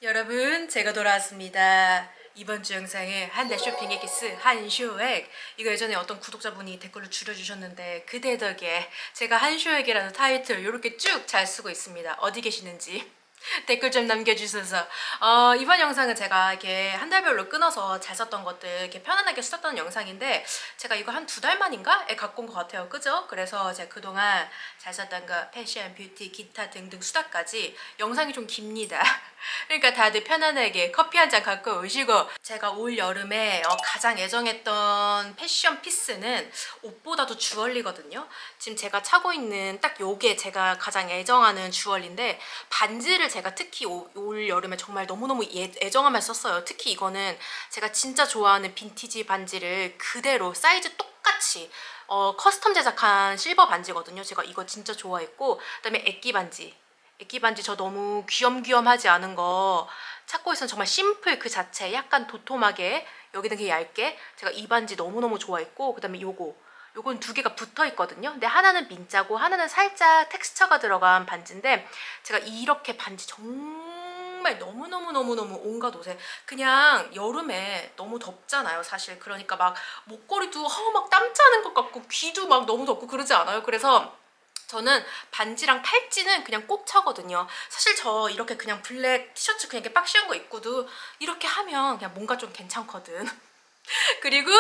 여러분, 제가 돌아왔습니다. 이번 주 영상에 한달 쇼핑의 키스 한쇼액, 이거 예전에 어떤 구독자분이 댓글로 줄여주셨는데 그대 덕에 제가 한쇼액이라는 타이틀 이렇게 쭉 잘 쓰고 있습니다. 어디 계시는지 댓글 좀 남겨주셔서. 이번 영상은 제가 이렇게 한 달별로 끊어서 잘 썼던 것들 이렇게 편안하게 썼던 영상인데, 제가 이거 한 2달 만인가에 갖고 온 것 같아요. 그죠? 그래서 제가 그동안 잘 썼던 거 패션, 뷰티, 기타 등등 수다까지 영상이 좀 깁니다. 그러니까 다들 편안하게 커피 한 잔 갖고 오시고. 제가 올 여름에 가장 애정했던 패션 피스는 옷보다도 주얼리거든요. 지금 제가 차고 있는 딱 요게 제가 가장 애정하는 주얼리인데, 반지를 제가 특히 올 여름에 정말 너무너무 애정하면서 썼어요. 특히 이거는 제가 진짜 좋아하는 빈티지 반지를 그대로 사이즈 똑같이 커스텀 제작한 실버 반지거든요. 제가 이거 진짜 좋아했고, 그다음에 애끼 반지 저 너무 귀염귀염하지 않은 거 찾고 있으면 정말 심플 그 자체, 약간 도톰하게, 여기는 되게 얇게, 제가 이 반지 너무너무 좋아했고, 그 다음에 요건 2개가 붙어 있거든요. 근데 하나는 민자고 하나는 살짝 텍스처가 들어간 반지인데, 제가 이렇게 반지 정말 너무너무 온갖 옷에, 그냥 여름에 너무 덥잖아요 사실. 그러니까 막 목걸이도 막 땀 차는 것 같고 귀도 막 너무 덥고 그러지 않아요? 그래서 저는 반지랑 팔찌는 그냥 꼭 차거든요. 사실 저 이렇게 그냥 블랙 티셔츠 그냥 이렇게 박시한 거 입고도 이렇게 하면 그냥 뭔가 좀 괜찮거든. 그리고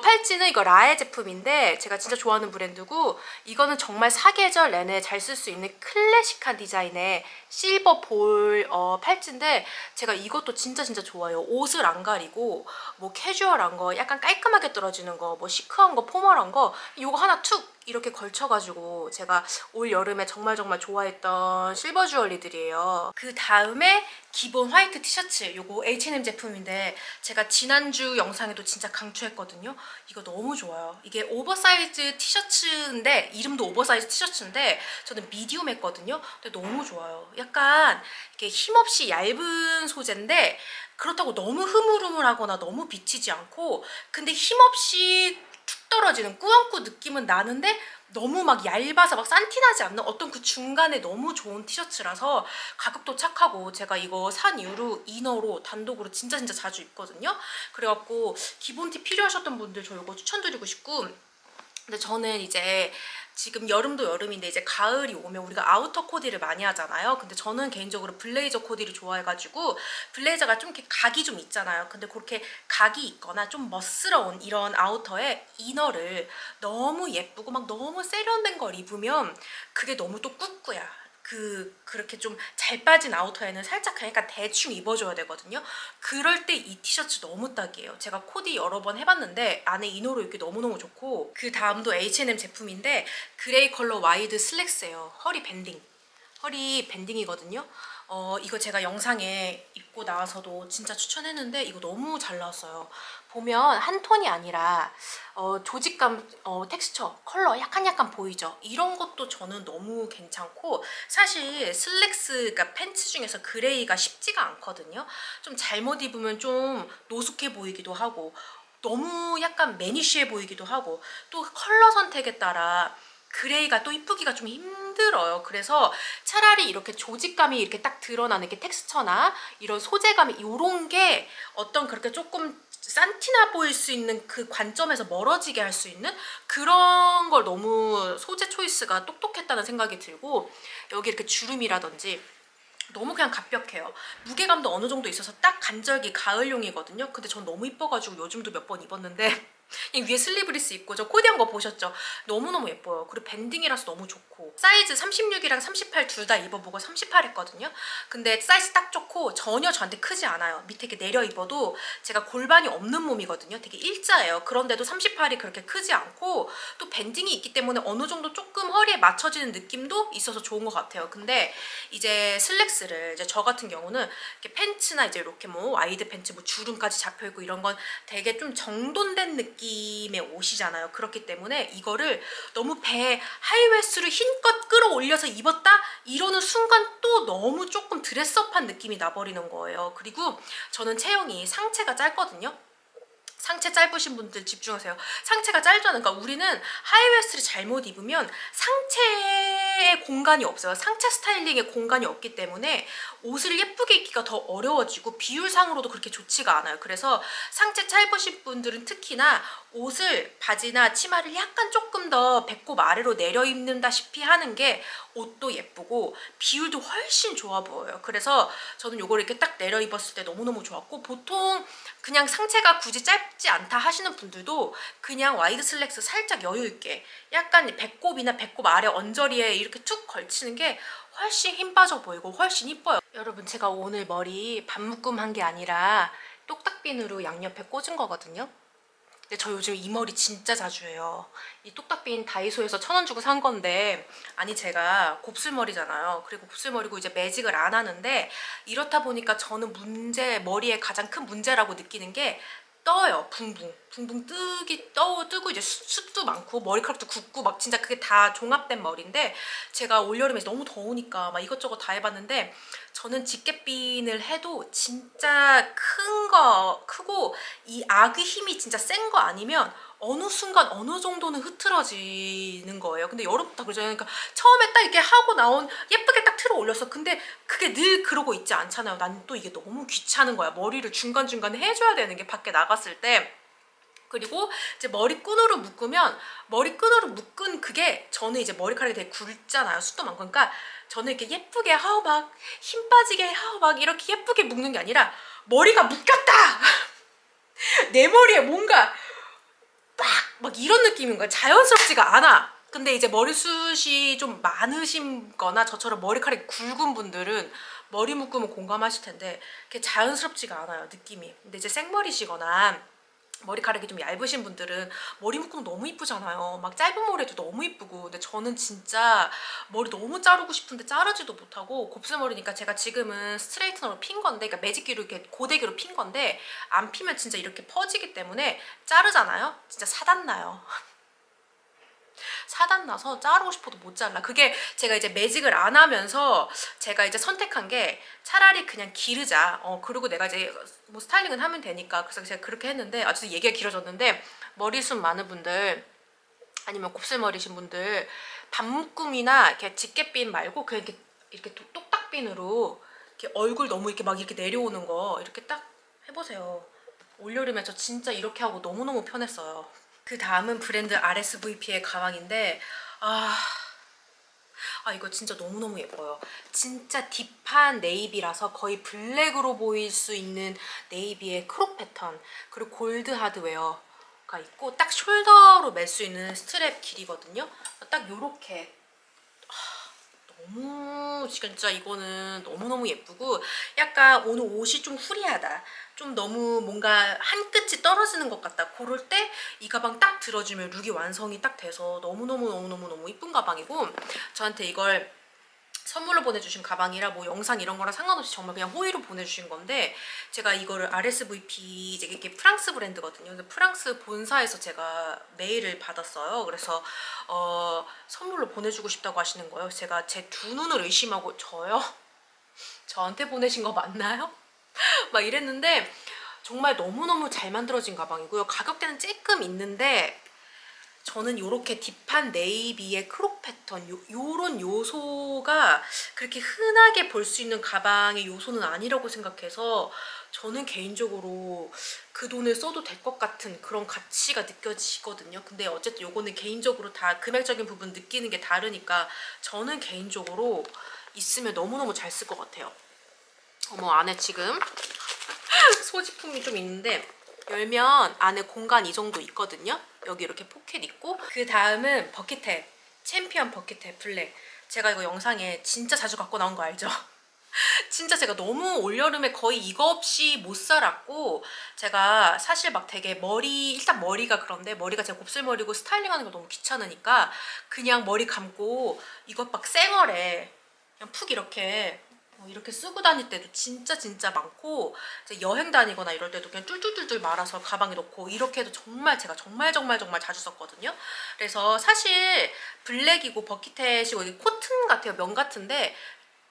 팔찌는 이거 라에 제품인데 제가 진짜 좋아하는 브랜드고, 이거는 정말 사계절 내내 잘 쓸 수 있는 클래식한 디자인의 실버 볼 팔찌인데, 제가 이것도 진짜 좋아요. 옷을 안 가리고 뭐 캐주얼한 거, 약간 깔끔하게 떨어지는 거, 뭐 시크한 거, 포멀한 거, 이거 하나 툭 이렇게 걸쳐가지고 제가 올 여름에 정말 좋아했던 실버 주얼리들이에요. 그 다음에 기본 화이트 티셔츠, 요거 H&M 제품인데 제가 지난주 영상에도 진짜 강추했거든요. 이거 너무 좋아요. 이게 오버사이즈 티셔츠인데, 이름도 오버사이즈 티셔츠인데 저는 미디움 했거든요. 근데 너무 좋아요. 약간 이렇게 힘없이 얇은 소재인데 그렇다고 너무 흐물흐물하거나 너무 비치지 않고, 근데 힘없이 툭 떨어지는 꾸안꾸 느낌은 나는데 너무 막 얇아서 막 산티나지 않는 어떤 그 중간에 너무 좋은 티셔츠라서 가격도 착하고, 제가 이거 산 이후로 이너로 단독으로 진짜 자주 입거든요. 그래갖고 기본티 필요하셨던 분들 저 이거 추천드리고 싶고. 근데 저는 이제 지금 여름도 여름인데 이제 가을이 오면 우리가 아우터 코디를 많이 하잖아요. 근데 저는 개인적으로 블레이저 코디를 좋아해가지고, 블레이저가 좀 이렇게 각이 좀 있잖아요. 근데 그렇게 각이 있거나 좀 멋스러운 이런 아우터에 이너를 너무 예쁘고 막 너무 세련된 걸 입으면 그게 너무 또 꾸꾸야. 그렇게 좀 잘 빠진 아우터에는 살짝 그냥 약간 대충 입어줘야 되거든요. 그럴 때 이 티셔츠 너무 딱이에요. 제가 코디 여러 번 해봤는데 안에 이너로 입기 너무너무 좋고. 그 다음도 H&M 제품인데 그레이 컬러 와이드 슬랙스예요. 허리 밴딩이거든요. 이거 제가 영상에 입고 나와서도 진짜 추천했는데 이거 너무 잘 나왔어요. 보면 한 톤이 아니라 조직감, 텍스처, 컬러 약간 보이죠? 이런 것도 저는 너무 괜찮고, 사실 슬랙스, 그러니까 팬츠 중에서 그레이가 쉽지가 않거든요. 좀 잘못 입으면 좀 노숙해 보이기도 하고 너무 약간 매니쉬해 보이기도 하고, 또 컬러 선택에 따라 그레이가 또 이쁘기가 좀 힘들어요. 그래서 차라리 이렇게 조직감이 이렇게 딱 드러나는 게 텍스처나 이런 소재감이 이런 게 어떤 그렇게 조금 산티나 보일 수 있는 그 관점에서 멀어지게 할 수 있는 그런 걸 너무 소재 초이스가 똑똑했다는 생각이 들고, 여기 이렇게 주름이라든지 너무 그냥 갑벽해요. 무게감도 어느 정도 있어서 딱 간절기 가을용이거든요. 근데 전 너무 이뻐가지고 요즘도 몇 번 입었는데 위에 슬리브리스 입고 저 코디한 거 보셨죠? 너무너무 예뻐요. 그리고 밴딩이라서 너무 좋고, 사이즈 36이랑 38 둘 다 입어보고 38 했거든요. 근데 사이즈 딱 좋고 전혀 저한테 크지 않아요. 밑에 이렇게 내려 입어도 제가 골반이 없는 몸이거든요. 되게 일자예요. 그런데도 38이 그렇게 크지 않고, 또 밴딩이 있기 때문에 어느 정도 조금 허리에 맞춰지는 느낌도 있어서 좋은 것 같아요. 근데 이제 슬랙스를 이제 저 같은 경우는 이렇게 팬츠나 이제 이렇게 뭐 와이드 팬츠 뭐 주름까지 잡혀있고 이런 건 되게 좀 정돈된 느낌의 옷이잖아요. 그렇기 때문에 이거를 너무 배 하이웨스트로 힘껏 끌어올려서 입었다 이러는 순간 또 너무 조금 드레스업한 느낌이 나버리는 거예요. 그리고 저는 체형이 상체가 짧거든요. 상체 짧으신 분들 집중하세요. 상체가 짧잖아요. 그러니까 우리는 하이웨스트를 잘못 입으면 상체에 공간이 없어요. 상체 스타일링에 공간이 없기 때문에 옷을 예쁘게 입기가 더 어려워지고 비율상으로도 그렇게 좋지가 않아요. 그래서 상체 짧으신 분들은 특히나 옷을 바지나 치마를 약간 조금 더 배꼽 아래로 내려 입는다시피 하는 게 옷도 예쁘고 비율도 훨씬 좋아 보여요. 그래서 저는 요걸 이렇게 딱 내려 입었을 때 너무너무 좋았고, 보통 그냥 상체가 굳이 짧지 않다 하시는 분들도 그냥 와이드 슬랙스 살짝 여유 있게 약간 배꼽이나 배꼽 아래 언저리에 이렇게 툭 걸치는 게 훨씬 힘 빠져 보이고 훨씬 이뻐요. 여러분, 제가 오늘 머리 반묶음 한 게 아니라 똑딱핀으로 양옆에 꽂은 거거든요. 근데 저 요즘 이 머리 진짜 자주 해요. 이 똑딱핀 다이소에서 1,000원 주고 산 건데, 아니 제가 곱슬머리잖아요. 그리고 곱슬머리고 이제 매직을 안 하는데, 이렇다 보니까 저는 머리에 가장 큰 문제라고 느끼는 게 떠요. 붕붕 뜨고 이제 숱도 많고 머리카락도 굵고 막 진짜 그게 다 종합된 머리인데, 제가 올여름에 너무 더우니까 막 이것저것 다 해봤는데, 저는 집게핀을 해도 진짜 크고 이 악의 힘이 진짜 센 거 아니면 어느 순간 어느 정도는 흐트러지는 거예요. 근데 여러분 다 그러잖아요. 그러니까 처음에 딱 이렇게 하고 나온 예쁘게 딱 틀어 올렸어. 근데 그게 늘 그러고 있지 않잖아요. 난 또 이게 너무 귀찮은 거야. 머리를 중간중간에 해줘야 되는 게, 밖에 나갔을 때. 그리고 이제 머리끈으로 묶은 그게, 저는 이제 머리카락이 되게 굵잖아요. 숱도 많고. 그러니까 저는 이렇게 예쁘게 하고 막 힘 빠지게 하고 막 이렇게 예쁘게 묶는 게 아니라 머리가 묶였다! 내 머리에 뭔가 막 이런 느낌인 거야. 자연스럽지가 않아. 근데 이제 머리숱이 좀 많으신 거나 저처럼 머리카락이 굵은 분들은 머리 묶으면 공감하실 텐데 그게 자연스럽지가 않아요, 느낌이. 근데 이제 생머리시거나 머리카락이 좀 얇으신 분들은 머리 묶으면 너무 이쁘잖아요. 막 짧은 머리도 너무 이쁘고. 근데 저는 진짜 머리 너무 자르고 싶은데 자르지도 못하고, 곱슬머리니까 제가 지금은 스트레이트너로 핀 건데, 그러니까 매직기로 이렇게 고데기로 핀 건데, 안 피면 진짜 이렇게 퍼지기 때문에 자르잖아요. 진짜 사단나요. 사단나서 자르고 싶어도 못 잘라. 그게 제가 이제 매직을 안 하면서 제가 이제 선택한 게, 차라리 그냥 기르자. 그리고 내가 이제 뭐 스타일링은 하면 되니까. 그래서 제가 그렇게 했는데, 아주 얘기가 길어졌는데, 머리숱 많은 분들 아니면 곱슬머리신 분들 반묶음이나 이렇게 집게핀 말고 그냥 이렇게 똑딱핀으로 이렇게 얼굴 너무 이렇게 막 이렇게 내려오는 거 이렇게 딱 해보세요. 올여름에 저 진짜 이렇게 하고 너무너무 편했어요. 그 다음은 브랜드 RSVP의 가방인데, 이거 진짜 너무너무 예뻐요. 진짜 딥한 네이비라서 거의 블랙으로 보일 수 있는 네이비의 크롭 패턴, 그리고 골드 하드웨어가 있고 딱 숄더로 멜 수 있는 스트랩 길이거든요. 딱 요렇게. 너무 진짜 이거는 너무너무 예쁘고, 약간 오늘 옷이 좀 후리하다, 좀 너무 뭔가 한 끗이 떨어지는 것 같다, 그럴 때 이 가방 딱 들어주면 룩이 완성이 딱 돼서 너무너무 이쁜 가방이고, 저한테 이걸 선물로 보내주신 가방이라 뭐 영상 이런 거랑 상관없이 정말 그냥 호의로 보내주신 건데, 제가 이거를 RSVP, 이게 프랑스 브랜드거든요. 근데 프랑스 본사에서 제가 메일을 받았어요. 그래서 선물로 보내주고 싶다고 하시는 거예요. 제가 제 두 눈을 의심하고, 저요? 저한테 보내신 거 맞나요? 막 이랬는데, 정말 너무너무 잘 만들어진 가방이고요. 가격대는 조금 있는데, 저는 이렇게 딥한 네이비의 크롭 패턴, 요런 요소가 그렇게 흔하게 볼 수 있는 가방의 요소는 아니라고 생각해서, 저는 개인적으로 그 돈을 써도 될 것 같은 그런 가치가 느껴지거든요. 근데 어쨌든 요거는 개인적으로 다 금액적인 부분 느끼는 게 다르니까, 저는 개인적으로 있으면 너무너무 잘 쓸 것 같아요. 어머, 안에 지금 소지품이 좀 있는데, 열면 안에 공간 이 정도 있거든요. 여기 이렇게 포켓 있고, 그 다음은 버킷탭, 챔피언 버킷탭 블랙. 제가 이거 영상에 진짜 자주 갖고 나온 거 알죠? 진짜 제가 너무 올여름에 거의 이거 없이 못 살았고, 제가 사실 막 되게 일단 머리가 그런데, 머리가 제가 곱슬머리고 스타일링하는 거 너무 귀찮으니까 그냥 머리 감고 이것 막 쌩얼에 그냥 푹 이렇게 쓰고 다닐 때도 진짜 많고, 이제 여행 다니거나 이럴 때도 그냥 뚫뚫뚫 말아서 가방에 넣고 이렇게 해도 제가 정말 자주 썼거든요. 그래서 사실 블랙이고 버킷햇이고 이게 코튼 같아요. 면 같은데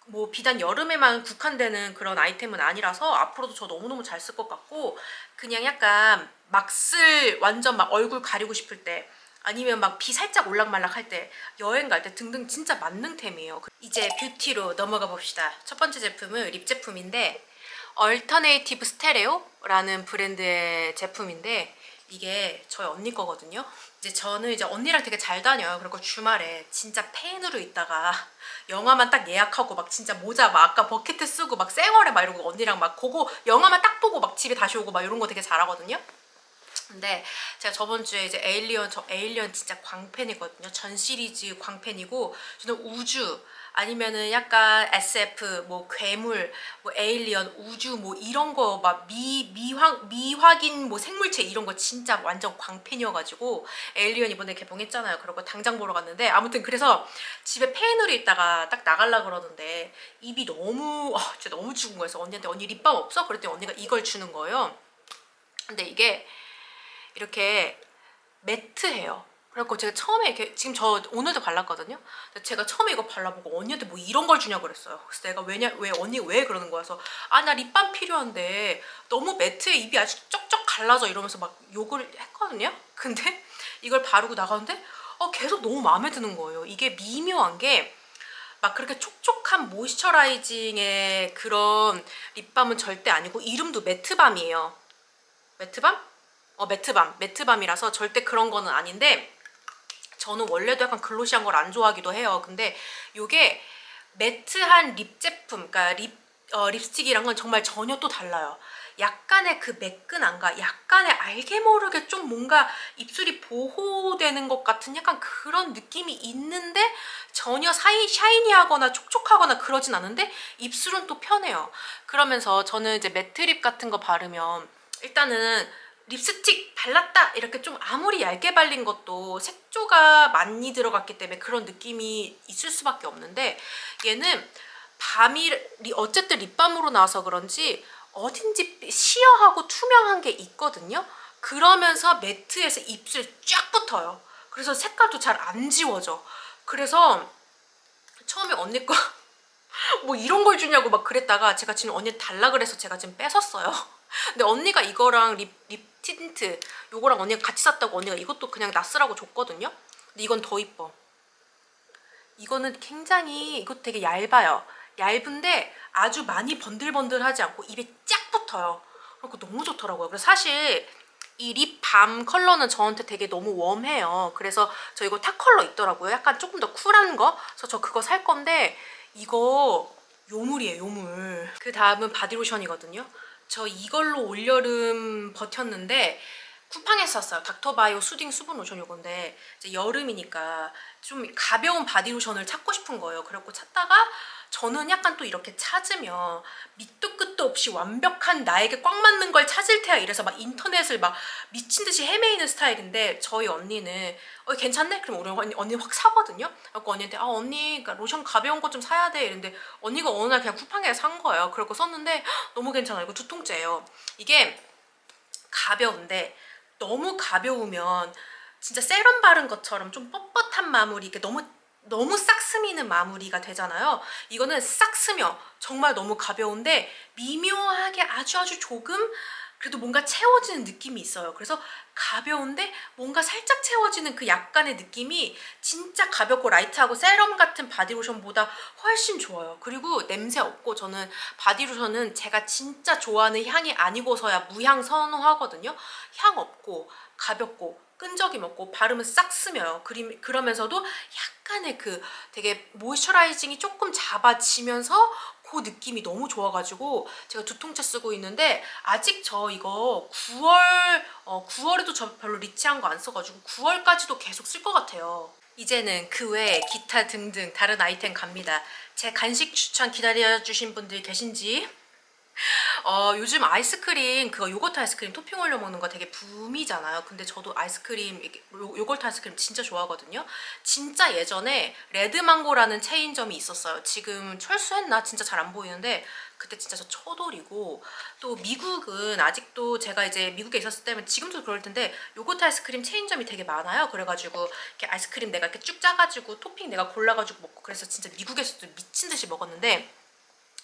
뭐 비단 여름에만 국한되는 그런 아이템은 아니라서 앞으로도 저 너무너무 잘 쓸 것 같고, 그냥 약간 막 완전 막 얼굴 가리고 싶을 때, 아니면 막 비 살짝 올락말락 할 때, 여행 갈 때 등등 진짜 만능템이에요. 이제 뷰티로 넘어가 봅시다. 첫 번째 제품은 립 제품인데 얼터네이티브 스테레오라는 브랜드의 제품인데, 이게 저희 언니 거거든요. 이제 저는 이제 언니랑 되게 잘 다녀요. 그리고 주말에 진짜 팬으로 있다가 영화만 딱 예약하고 막 진짜 모자 막 아까 버킷트 쓰고 막 쌩얼에 막 이러고 언니랑 막 그거 영화만 딱 보고 막 집에 다시 오고 막 이런 거 되게 잘하거든요. 근데 제가 저번 주에 이제 저 에일리언 진짜 광팬이거든요. 전 시리즈 광팬이고, 저는 우주 아니면은 약간 SF 뭐 괴물 뭐 에일리언 우주 뭐 이런 거 막 미확인 뭐 생물체 이런 거 진짜 완전 광팬이어가지고 에일리언 이번에 개봉했잖아요. 그러고 당장 보러 갔는데, 아무튼 그래서 집에 팬으로 있다가 딱 나갈라 그러는데 입이 너무 진짜 너무 죽은 거여서 언니한테 언니 립밤 없어? 그랬더니 언니가 이걸 주는 거예요. 근데 이게 이렇게 매트해요. 그래갖고 제가 처음에 이렇게, 지금 저 오늘도 발랐거든요. 제가 처음에 이거 발라보고 언니한테 뭐 이런 걸 주냐고 그랬어요. 그래서 내가 왜 언니 왜 그러는 거야? 그래서 나 립밤 필요한데 너무 매트해, 입이 아주 쩍쩍 갈라져 이러면서 막 욕을 했거든요. 근데 이걸 바르고 나가는데 계속 너무 마음에 드는 거예요. 이게 미묘한 게 막 그렇게 촉촉한 모이스처라이징의 그런 립밤은 절대 아니고, 이름도 매트밤이에요. 매트밤? 매트밤이라서 절대 그런 거는 아닌데, 저는 원래도 약간 글로시한 걸 안 좋아하기도 해요. 근데 요게 매트한 립 제품, 그러니까 립스틱이란 건 정말 전혀 또 달라요. 약간의 그 매끈함과 약간의 알게 모르게 좀 뭔가 입술이 보호되는 것 같은 약간 그런 느낌이 있는데, 전혀 샤이니하거나 촉촉하거나 그러진 않은데 입술은 또 편해요. 그러면서 저는 이제 매트립 같은 거 바르면 일단은 립스틱 발랐다 이렇게 좀 아무리 얇게 발린 것도 색조가 많이 들어갔기 때문에 그런 느낌이 있을 수밖에 없는데, 얘는 어쨌든 립밤으로 나와서 그런지 어딘지 시어하고 투명한 게 있거든요. 그러면서 매트에서 입술에 쫙 붙어요. 그래서 색깔도 잘 안 지워져. 그래서 처음에 언니 거 뭐 이런 걸 주냐고 막 그랬다가, 제가 지금 언니 달라 그래서 제가 지금 뺏었어요. 근데 언니가 이거랑 립 틴트 요거랑 언니가 같이 샀다고 언니가 이것도 그냥 나 쓰라고 줬거든요. 근데 이건 더 이뻐. 이거는 굉장히, 이것도 되게 얇아요. 얇은데 아주 많이 번들번들하지 않고 입에 쫙 붙어요. 그리고 너무 좋더라고요. 그래서 사실 이 립밤 컬러는 저한테 되게 너무 웜해요. 그래서 저 이거 탁 컬러 있더라고요. 약간 조금 더 쿨한 거. 그래서 저 그거 살 건데, 이거 요물이에요, 요물. 그 다음은 바디로션이거든요. 저 이걸로 올여름 버텼는데 쿠팡에서 샀어요. 닥터바이오 수딩 수분 로션 요건데, 이제 여름이니까 좀 가벼운 바디로션을 찾고 싶은 거예요. 그래갖고 찾다가, 저는 약간 또 이렇게 찾으면 밑도 끝도 없이 완벽한 나에게 꽉 맞는 걸 찾을 테야 이래서 막 인터넷을 막 미친 듯이 헤매이는 스타일인데, 저희 언니는 괜찮네? 그럼 우리 언니 확 사거든요. 그래서 언니한테 언니 그러니까 로션 가벼운 거 좀 사야 돼 이랬는데, 언니가 어느 날 그냥 쿠팡에서 산 거예요. 그래서 썼는데 너무 괜찮아요. 이거 2통째예요. 이게 가벼운데 너무 가벼우면 진짜 세럼 바른 것처럼 좀 뻣뻣한 마무리, 이게 너무 싹 스미는 마무리가 되잖아요. 이거는 싹 스며 정말 너무 가벼운데 미묘하게 아주 조금 그래도 뭔가 채워지는 느낌이 있어요. 그래서 가벼운데 뭔가 살짝 채워지는 그 약간의 느낌이 진짜 가볍고 라이트하고 세럼 같은 바디로션보다 훨씬 좋아요. 그리고 냄새 없고, 저는 바디로션은 제가 진짜 좋아하는 향이 아니고서야 무향 선호하거든요. 향 없고 가볍고 끈적임 없고 바르면 싹 스며요. 그러면서도 약간의 그 되게 모이스처라이징이 조금 잡아지면서 그 느낌이 너무 좋아가지고 제가 2통째 쓰고 있는데, 아직 저 이거 9월에도 저 별로 리치한 거 안 써가지고 9월까지도 계속 쓸 것 같아요. 이제는 그 외에 기타 등등 다른 아이템 갑니다. 제 간식 추천 기다려주신 분들 계신지 요즘 아이스크림 그거 요거트 아이스크림 토핑 올려 먹는 거 되게 붐이잖아요. 근데 저도 아이스크림 요거트 아이스크림 진짜 좋아하거든요. 진짜 예전에 레드망고라는 체인점이 있었어요. 지금 철수했나 진짜 잘 안 보이는데 그때 진짜 저 초돌이고, 또 미국은 아직도 제가 이제 미국에 있었을 때면 지금도 그럴 텐데 요거트 아이스크림 체인점이 되게 많아요. 그래가지고 이렇게 아이스크림 내가 이렇게 쭉 짜가지고 토핑 내가 골라가지고 먹고, 그래서 진짜 미국에서도 미친 듯이 먹었는데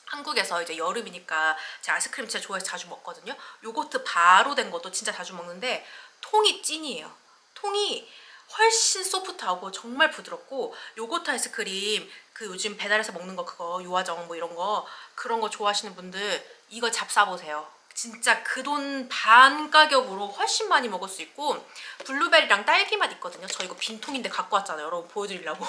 한국에서 이제 여름이니까 제가 아이스크림 진짜 좋아해서 자주 먹거든요. 요거트 바로 된 것도 진짜 자주 먹는데 통이 찐이에요. 통이 훨씬 소프트하고 정말 부드럽고, 요거트 아이스크림 그 요즘 배달해서 먹는 거 그거 요아정 뭐 이런 거 그런 거 좋아하시는 분들 이거 잡사보세요. 진짜 그 돈 반 가격으로 훨씬 많이 먹을 수 있고, 블루베리랑 딸기 맛 있거든요. 저 이거 빈통인데 갖고 왔잖아요. 여러분 보여드리려고.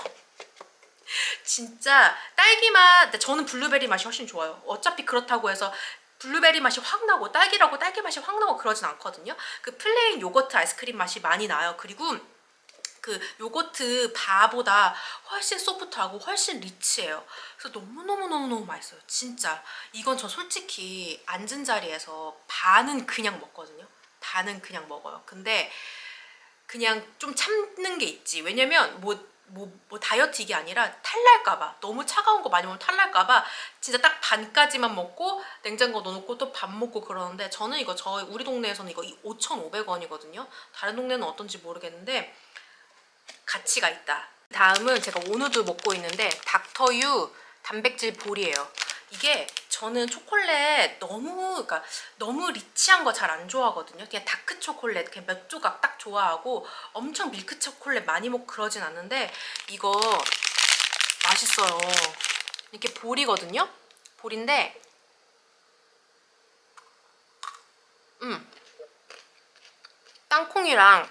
진짜 딸기 맛, 저는 블루베리 맛이 훨씬 좋아요. 어차피 그렇다고 해서 블루베리 맛이 확 나고 딸기라고 딸기 맛이 확 나고 그러진 않거든요. 그 플레인 요거트 아이스크림 맛이 많이 나요. 그리고 그 요거트 바보다 훨씬 소프트하고 훨씬 리치해요. 그래서 너무너무너무너무 맛있어요. 진짜 이건 저 솔직히 앉은 자리에서 반은 그냥 먹거든요. 반은 그냥 먹어요. 근데 그냥 좀 참는 게 있지. 왜냐면 뭐 다이어트 이게 아니라 탈날까봐, 너무 차가운 거 많이 먹으면 탈날까봐 진짜 딱 반까지만 먹고 냉장고 넣어놓고 또 밥 먹고 그러는데, 저는 이거 우리 동네에서는 이거 5,500원이거든요. 다른 동네는 어떤지 모르겠는데 가치가 있다. 다음은 제가 오늘도 먹고 있는데 닥터유 단백질 볼이에요. 이게 저는 초콜릿 그러니까 너무 리치한 거 잘 안 좋아하거든요. 그냥 다크 초콜릿 그냥 몇 조각 딱 좋아하고 엄청 밀크 초콜릿 많이 먹고 그러진 않는데 이거 맛있어요. 이렇게 볼이거든요. 볼인데 땅콩이랑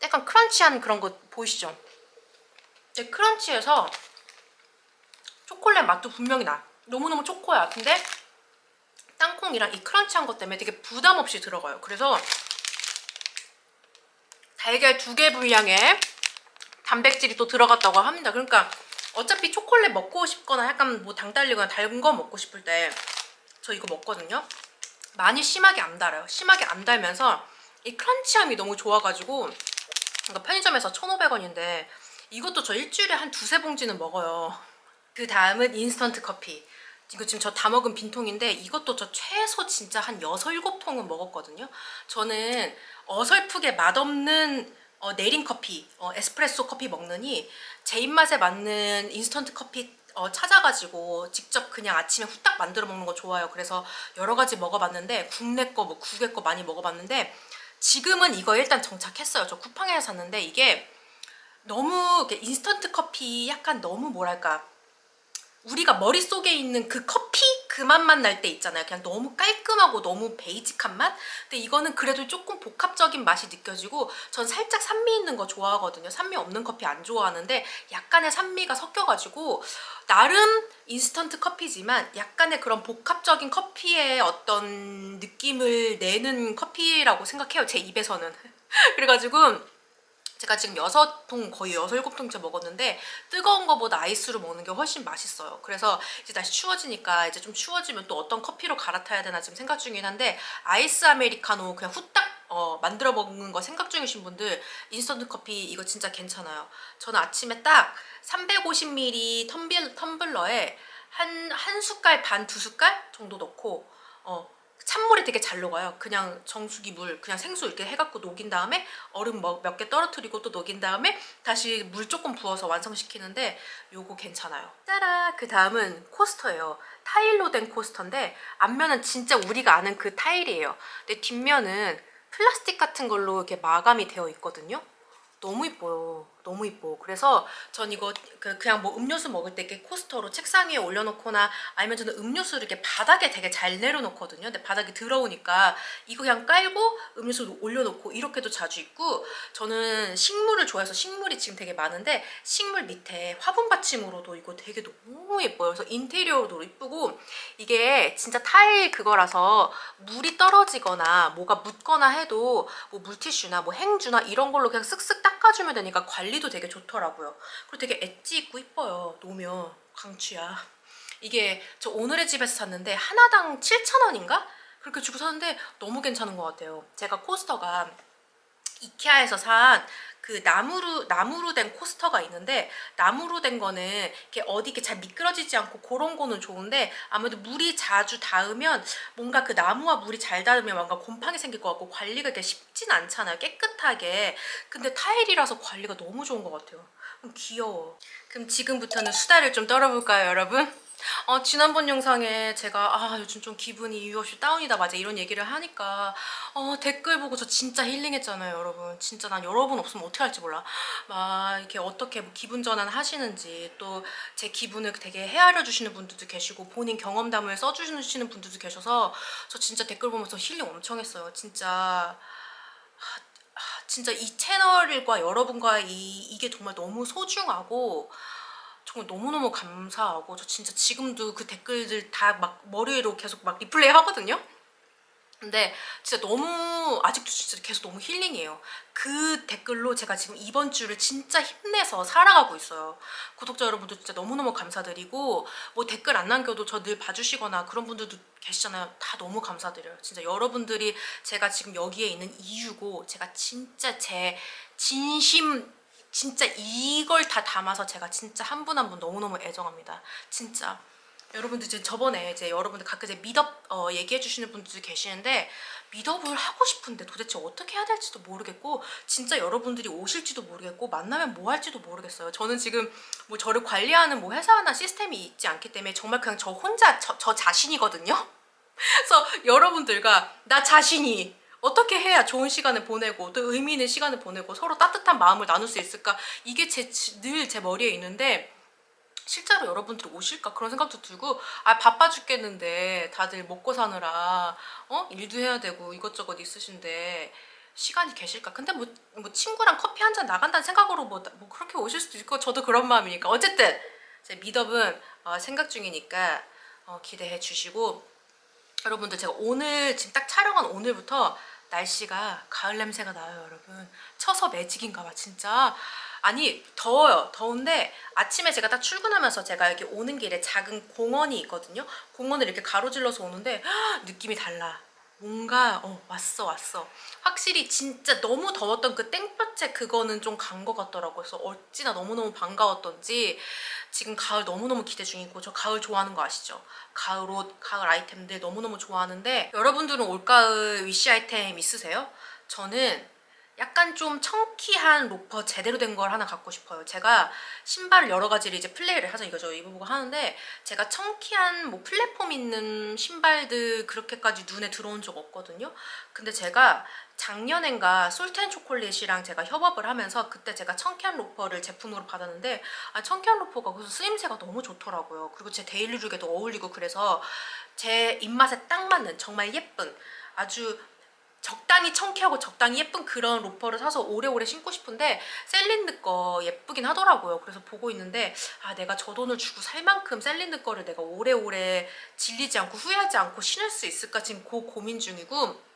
약간 크런치한 그런 거 보이시죠? 되게 크런치해서 초콜릿 맛도 분명히 나. 너무너무 초코야. 근데 땅콩이랑 이 크런치한 것 때문에 되게 부담 없이 들어가요. 그래서 달걀 2개 분량의 단백질이 또 들어갔다고 합니다. 그러니까 어차피 초콜릿 먹고 싶거나 약간 뭐 당 달리거나 달 거 먹고 싶을 때 저 이거 먹거든요. 많이 심하게 안 달아요. 심하게 안 달면서 이 크런치함이 너무 좋아가지고, 그러니까 편의점에서 1,500원인데 이것도 저 일주일에 한 2~3봉지는 먹어요. 그 다음은 인스턴트 커피. 이거 지금 저 다 먹은 빈통인데 이것도 저 최소 진짜 한 6~7통은 먹었거든요. 저는 어설프게 맛없는 내린 커피, 에스프레소 커피 먹느니 제 입맛에 맞는 인스턴트 커피 찾아가지고 직접 그냥 아침에 후딱 만들어 먹는 거 좋아요. 그래서 여러 가지 먹어봤는데 국내 거 뭐 국외 거 많이 먹어봤는데 지금은 이거 일단 정착했어요. 저 쿠팡에서 샀는데 이게 너무 인스턴트 커피 약간 너무 뭐랄까, 우리가 머릿속에 있는 그 커피 그 맛만 날 때 있잖아요. 그냥 너무 깔끔하고 너무 베이직한 맛? 근데 이거는 그래도 조금 복합적인 맛이 느껴지고, 전 살짝 산미 있는 거 좋아하거든요. 산미 없는 커피 안 좋아하는데 약간의 산미가 섞여가지고 나름 인스턴트 커피지만 약간의 그런 복합적인 커피의 어떤 느낌을 내는 커피라고 생각해요. 제 입에서는. 그래가지고 제가 지금 6통, 거의 6~7통째 먹었는데 뜨거운 거보다 아이스로 먹는 게 훨씬 맛있어요. 그래서 이제 다시 추워지니까 이제 좀 추워지면 또 어떤 커피로 갈아타야 되나 지금 생각 중이긴 한데, 아이스 아메리카노 그냥 후딱 만들어 먹는 거 생각 중이신 분들 인스턴트 커피 이거 진짜 괜찮아요. 저는 아침에 딱 350ml 텀블러에 한 숟갈 반, 2숟갈 정도 넣고 찬물이 되게 잘 녹아요. 그냥 정수기 물, 그냥 생수 이렇게 해갖고 녹인 다음에 얼음 몇 개 떨어뜨리고 또 녹인 다음에 다시 물 조금 부어서 완성시키는데 요거 괜찮아요. 짜라! 그 다음은 코스터예요. 타일로 된 코스터인데 앞면은 진짜 우리가 아는 그 타일이에요. 근데 뒷면은 플라스틱 같은 걸로 이렇게 마감이 되어 있거든요. 너무 이뻐요. 너무 이뻐. 그래서 전 이거 그냥 뭐 음료수 먹을 때 이렇게 코스터로 책상 위에 올려놓거나 아니면 저는 음료수를 이렇게 바닥에 되게 잘 내려놓거든요. 근데 바닥이 더러우니까 이거 그냥 깔고 음료수 올려놓고 이렇게도 자주 있고, 저는 식물을 좋아해서 식물이 지금 되게 많은데 식물 밑에 화분 받침으로도 이거 되게 너무 예뻐요. 그래서 인테리어로도 이쁘고, 이게 진짜 타일 그거라서 물이 떨어지거나 뭐가 묻거나 해도 뭐 물티슈나 뭐 행주나 이런 걸로 그냥 쓱쓱 닦아주면 되니까 관리도 되게 좋더라고요. 그리고 되게 엣지 있고 이뻐요. 놓으면 강추야. 이게 저 오늘의 집에서 샀는데 하나당 7,000원인가? 그렇게 주고 샀는데 너무 괜찮은 것 같아요. 제가 코스터가 이케아에서 산 그 나무로 된 코스터가 있는데, 나무로 된 거는 이렇게 어디 이렇게 잘 미끄러지지 않고 그런 거는 좋은데, 아무래도 물이 자주 닿으면 뭔가 그 나무와 물이 잘 닿으면 뭔가 곰팡이 생길 것 같고 관리가 이렇게 쉽진 않잖아요, 깨끗하게. 근데 타일이라서 관리가 너무 좋은 것 같아요. 귀여워. 그럼 지금부터는 수다를 좀 떨어볼까요, 여러분? 지난번 영상에 제가 요즘 좀 기분이 이유 없이 다운이다 맞아 이런 얘기를 하니까 댓글 보고 저 진짜 힐링했잖아요, 여러분. 진짜 난 여러분 없으면 어떻게 할지 몰라. 막 이렇게 어떻게 뭐 기분 전환 하시는지, 또 제 기분을 되게 헤아려 주시는 분들도 계시고 본인 경험담을 써주시는 분들도 계셔서 저 진짜 댓글 보면서 힐링 엄청 했어요. 진짜 이 채널과 여러분과 이게 정말 너무 소중하고 정말 너무너무 감사하고, 저 진짜 지금도 그 댓글들 다 막 머리로 계속 막 리플레이 하거든요. 근데 진짜 너무 아직도 진짜 계속 너무 힐링이에요. 그 댓글로 제가 지금 이번 주를 진짜 힘내서 살아가고 있어요. 구독자 여러분들 진짜 너무너무 감사드리고, 뭐 댓글 안 남겨도 저 늘 봐주시거나 그런 분들도 계시잖아요. 다 너무 감사드려요. 진짜 여러분들이 제가 지금 여기에 있는 이유고, 제가 진짜 제 진심 진짜 이걸 다 담아서 제가 진짜 한 분 한 분 너무너무 애정합니다. 진짜 여러분들 이제 저번에 이제 여러분들 가끔 이제 미덥 얘기해 주시는 분들도 계시는데, 미덥을 하고 싶은데 도대체 어떻게 해야 될지도 모르겠고, 진짜 여러분들이 오실지도 모르겠고, 만나면 뭐 할지도 모르겠어요. 저는 지금 뭐 저를 관리하는 뭐 회사나 시스템이 있지 않기 때문에 정말 그냥 저 혼자 저 자신이거든요. 그래서 여러분들과 나 자신이 어떻게 해야 좋은 시간을 보내고 또 의미 있는 시간을 보내고 서로 따뜻한 마음을 나눌 수 있을까, 이게 늘 제 머리에 있는데, 실제로 여러분들이 오실까 그런 생각도 들고, 바빠 죽겠는데 다들 먹고 사느라 일도 해야 되고 이것저것 있으신데 시간이 계실까. 근데 뭐 친구랑 커피 한잔 나간다는 생각으로 뭐 그렇게 오실 수도 있고, 저도 그런 마음이니까. 어쨌든 제 미덥은 생각 중이니까 기대해 주시고, 여러분들 제가 오늘 지금 딱 촬영한 오늘부터 날씨가 가을 냄새가 나요, 여러분. 쳐서 매직인가 봐, 진짜. 아니 더워요. 더운데 아침에 제가 딱 출근하면서 제가 여기 오는 길에 작은 공원이 있거든요. 공원을 이렇게 가로질러서 오는데 느낌이 달라. 뭔가 왔어. 확실히 진짜 너무 더웠던 그 땡볕에 그거는 좀 간 것 같더라고요. 그래서 어찌나 너무너무 반가웠던지 지금 가을 너무너무 기대 중이고, 저 가을 좋아하는 거 아시죠? 가을 옷, 가을 아이템들 너무너무 좋아하는데, 여러분들은 올가을 위시 아이템 있으세요? 저는 약간 좀 청키한 로퍼 제대로 된 걸 하나 갖고 싶어요. 제가 신발을 여러 가지를 이제 플레이를 하자 이거죠. 입어보고 하는데, 제가 청키한 뭐 플랫폼 있는 신발들 그렇게까지 눈에 들어온 적 없거든요. 근데 제가 작년엔가 솔트앤초콜릿이랑 제가 협업을 하면서 그때 제가 청키한 로퍼를 제품으로 받았는데, 청키한 로퍼가 그래서 쓰임새가 너무 좋더라고요. 그리고 제 데일리룩에도 어울리고, 그래서 제 입맛에 딱 맞는 정말 예쁜, 아주 적당히 청키하고 적당히 예쁜 그런 로퍼를 사서 오래오래 신고 싶은데, 셀린느 거 예쁘긴 하더라고요. 그래서 보고 있는데 내가 저 돈을 주고 살 만큼 셀린느 거를 내가 오래오래 질리지 않고 후회하지 않고 신을 수 있을까 지금 그 고민 중이고,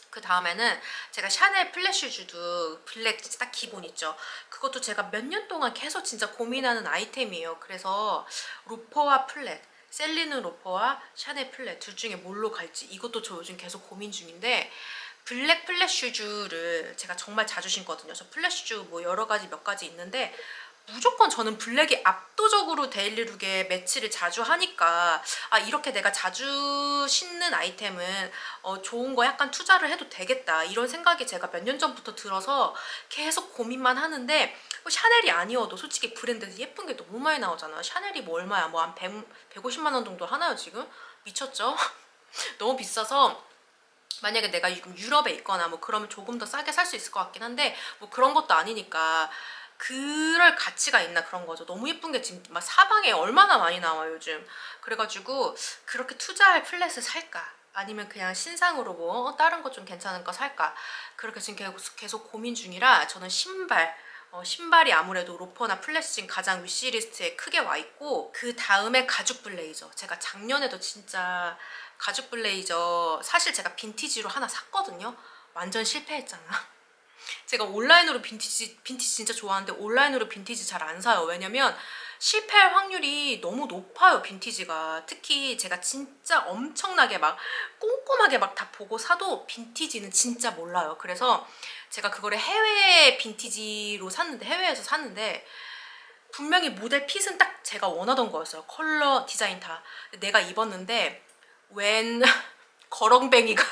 그 다음에는 제가 샤넬 플랫슈즈도 블랙 진짜 딱 기본 있죠. 그것도 제가 몇 년 동안 계속 진짜 고민하는 아이템이에요. 그래서 로퍼와 플랫, 셀리느 로퍼와 샤넬 플랫 둘 중에 뭘로 갈지, 이것도 저 요즘 계속 고민 중인데, 블랙 플랫 슈즈를 제가 정말 자주 신거든요. 저 플랫 슈즈 뭐 여러 가지 몇 가지 있는데 무조건 저는 블랙이 압도적으로 데일리룩에 매치를 자주 하니까, 이렇게 내가 자주 신는 아이템은 좋은 거 약간 투자를 해도 되겠다, 이런 생각이 제가 몇 년 전부터 들어서 계속 고민만 하는데, 샤넬이 아니어도 솔직히 브랜드에서 예쁜 게 너무 많이 나오잖아요. 샤넬이 뭐 얼마야, 뭐 한 150만 원 정도 하나요 지금? 미쳤죠? 너무 비싸서 만약에 내가 유럽에 있거나 뭐 그러면 조금 더 싸게 살 수 있을 것 같긴 한데, 뭐 그런 것도 아니니까 그럴 가치가 있나 그런 거죠. 너무 예쁜 게 지금 막 사방에 얼마나 많이 나와요 요즘. 그래가지고 그렇게 투자할 플랫을 살까, 아니면 그냥 신상으로 뭐 다른 거 좀 괜찮은 거 살까, 그렇게 지금 계속 고민 중이라, 저는 신발이 아무래도 로퍼나 플랫이 지금 가장 위시리스트에 크게 와 있고, 그 다음에 가죽 블레이저. 제가 작년에도 진짜 가죽 블레이저 사실 제가 빈티지로 하나 샀거든요. 완전 실패했잖아. 제가 온라인으로 빈티지 진짜 좋아하는데 온라인으로 빈티지 잘 안 사요. 왜냐면 실패할 확률이 너무 높아요, 빈티지가. 특히 제가 진짜 엄청나게 막 꼼꼼하게 막 다 보고 사도 빈티지는 진짜 몰라요. 그래서 제가 그거를 해외 빈티지로 샀는데, 해외에서 샀는데 분명히 모델 핏은 딱 제가 원하던 거였어요. 컬러, 디자인 다. 내가 입었는데 웬 거렁뱅이가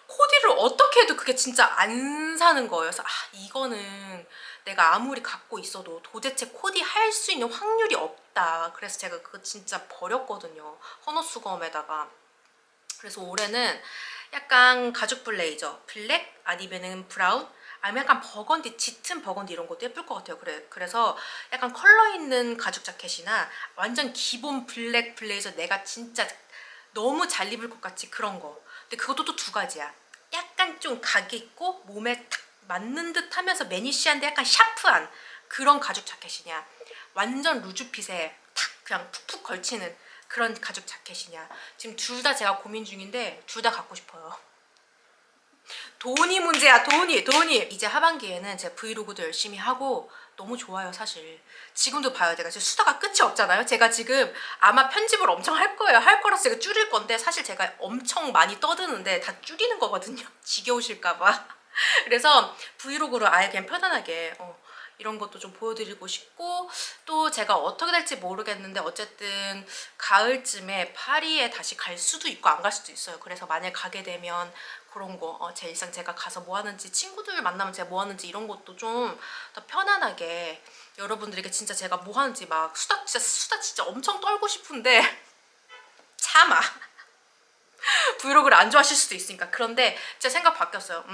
코디를 어떻게 해도 그게 진짜 안 사는 거예요. 그래서 이거는 내가 아무리 갖고 있어도 도대체 코디 할 수 있는 확률이 없다. 그래서 제가 그거 진짜 버렸거든요. 헌옷수거함에다가. 그래서 올해는 약간 가죽 블레이저, 블랙 아니면은 브라운, 아니면 약간 버건디, 짙은 버건디 이런 것도 예쁠 것 같아요. 그래서 약간 컬러 있는 가죽 자켓이나 완전 기본 블랙 블레이저, 내가 진짜 너무 잘 입을 것 같이 그런 거. 근데 그것도 또 두 가지야. 약간 좀 각 있고 몸에 탁 맞는 듯 하면서 매니시한데 약간 샤프한 그런 가죽 자켓이냐, 완전 루즈핏에 탁 그냥 푹푹 걸치는 그런 가죽 자켓이냐. 지금 둘 다 제가 고민 중인데 둘 다 갖고 싶어요. 돈이 문제야, 돈이. 이제 하반기에는 제가 브이로그도 열심히 하고 너무 좋아요. 사실 지금도 봐요. 제가 지금 수다가 끝이 없잖아요. 제가 지금 아마 편집을 엄청 할 거예요. 할 거라서 제가 줄일 건데, 사실 제가 엄청 많이 떠드는데 다 줄이는 거거든요. 지겨우실까봐. 그래서 브이로그로 아예 그냥 편안하게 이런 것도 좀 보여드리고 싶고, 또 제가 어떻게 될지 모르겠는데 어쨌든 가을쯤에 파리에 다시 갈 수도 있고 안 갈 수도 있어요. 그래서 만약 가게 되면 그런 거, 제 일상 제가 가서 뭐 하는지, 친구들 만나면 제가 뭐 하는지 이런 것도 좀 더 편안하게 여러분들에게 진짜 제가 뭐 하는지 막 수다 진짜 엄청 떨고 싶은데 참아. 브이로그를 안 좋아하실 수도 있으니까. 그런데 제 생각 바뀌었어요.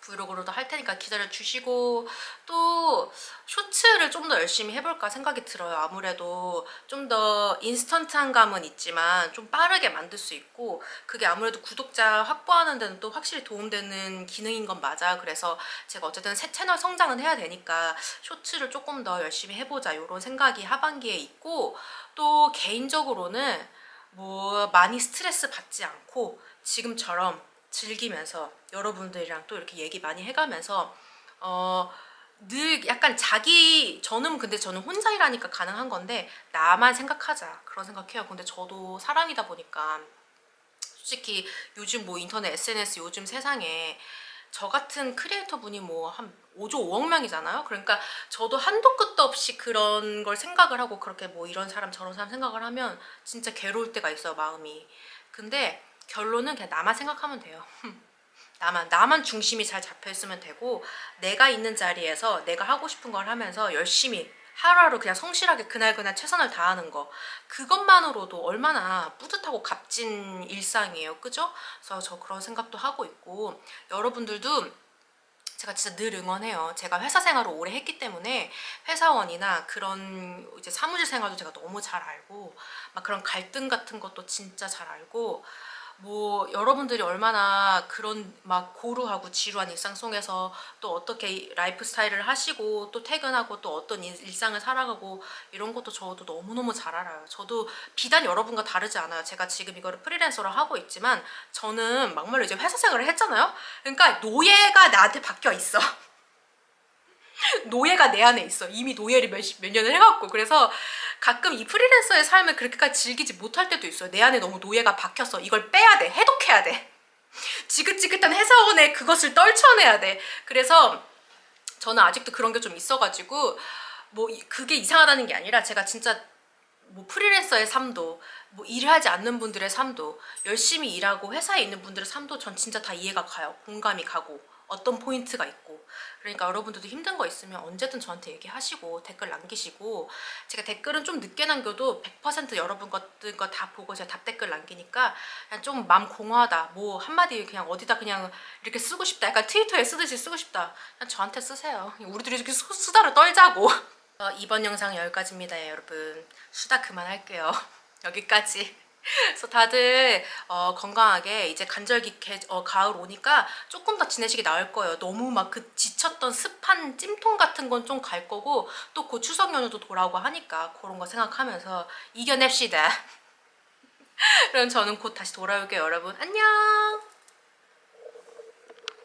브이로그로도 할 테니까 기다려 주시고, 또 쇼츠를 좀 더 열심히 해볼까 생각이 들어요. 아무래도 좀 더 인스턴트한 감은 있지만 좀 빠르게 만들 수 있고, 그게 아무래도 구독자 확보하는 데는 또 확실히 도움되는 기능인 건 맞아. 그래서 제가 어쨌든 새 채널 성장은 해야 되니까 쇼츠를 조금 더 열심히 해보자, 이런 생각이 하반기에 있고, 또 개인적으로는 뭐 많이 스트레스 받지 않고 지금처럼 즐기면서 여러분들이랑 또 이렇게 얘기 많이 해가면서 늘 약간 저는 근데 저는 혼자 일하니까 가능한 건데, 나만 생각하자 그런 생각해요. 근데 저도 사람이다 보니까 솔직히 요즘 뭐 인터넷, SNS 요즘 세상에 저 같은 크리에이터 분이 뭐 한 5조 5억 명이잖아요. 그러니까 저도 한도 끝도 없이 그런 걸 생각을 하고, 그렇게 뭐 이런 사람 저런 사람 생각을 하면 진짜 괴로울 때가 있어요, 마음이. 근데 결론은 그냥 나만 생각하면 돼요. 나만 중심이 잘 잡혀 있으면 되고, 내가 있는 자리에서 내가 하고 싶은 걸 하면서 열심히 하루하루 그냥 성실하게 그날그날 최선을 다하는 거, 그것만으로도 얼마나 뿌듯하고 값진 일상이에요. 그죠? 그래서 저 그런 생각도 하고 있고, 여러분들도 제가 진짜 늘 응원해요. 제가 회사 생활을 오래 했기 때문에 회사원이나 그런 이제 사무실 생활도 제가 너무 잘 알고, 막 그런 갈등 같은 것도 진짜 잘 알고, 뭐 여러분들이 얼마나 그런 막 고루하고 지루한 일상 속에서 또 어떻게 라이프 스타일을 하시고 또 퇴근하고 또 어떤 일상을 살아가고, 이런 것도 저도 너무너무 잘 알아요. 저도 비단 여러분과 다르지 않아요. 제가 지금 이거를 프리랜서로 하고 있지만 저는 막말로 이제 회사 생활을 했잖아요. 그러니까 노예가 나한테 바뀌어 있어. 노예가 내 안에 있어. 이미 노예를 몇 년을 해갖고. 그래서 가끔 이 프리랜서의 삶을 그렇게까지 즐기지 못할 때도 있어요. 내 안에 너무 노예가 박혀서 이걸 빼야 돼. 해독해야 돼. 지긋지긋한 회사원의 그것을 떨쳐내야 돼. 그래서 저는 아직도 그런 게 좀 있어가지고, 뭐 그게 이상하다는 게 아니라 제가 진짜 뭐 프리랜서의 삶도, 뭐 일하지 않는 분들의 삶도, 열심히 일하고 회사에 있는 분들의 삶도 전 진짜 다 이해가 가요. 공감이 가고 어떤 포인트가 있고. 그러니까 여러분들도 힘든 거 있으면 언제든 저한테 얘기하시고 댓글 남기시고, 제가 댓글은 좀 늦게 남겨도 100% 여러분 것들 거 다 보고 제가 답댓글 남기니까, 그냥 좀 마음 공허하다, 뭐 한마디 그냥 어디다 그냥 이렇게 쓰고 싶다, 약간 트위터에 쓰듯이 쓰고 싶다, 그냥 저한테 쓰세요. 우리들이 이렇게 수다를 떨자고. 이번 영상 여기까지입니다. 여러분 수다 그만할게요. 여기까지. 그래서 다들 건강하게, 이제 간절기 가을 오니까 조금 더 지내시기 나을 거예요. 너무 막 그 지쳤던 습한 찜통 같은 건 좀 갈 거고, 또 곧 추석 연휴도 돌아오고 하니까 그런 거 생각하면서 이겨냅시다. 그럼 저는 곧 다시 돌아올게요. 여러분 안녕.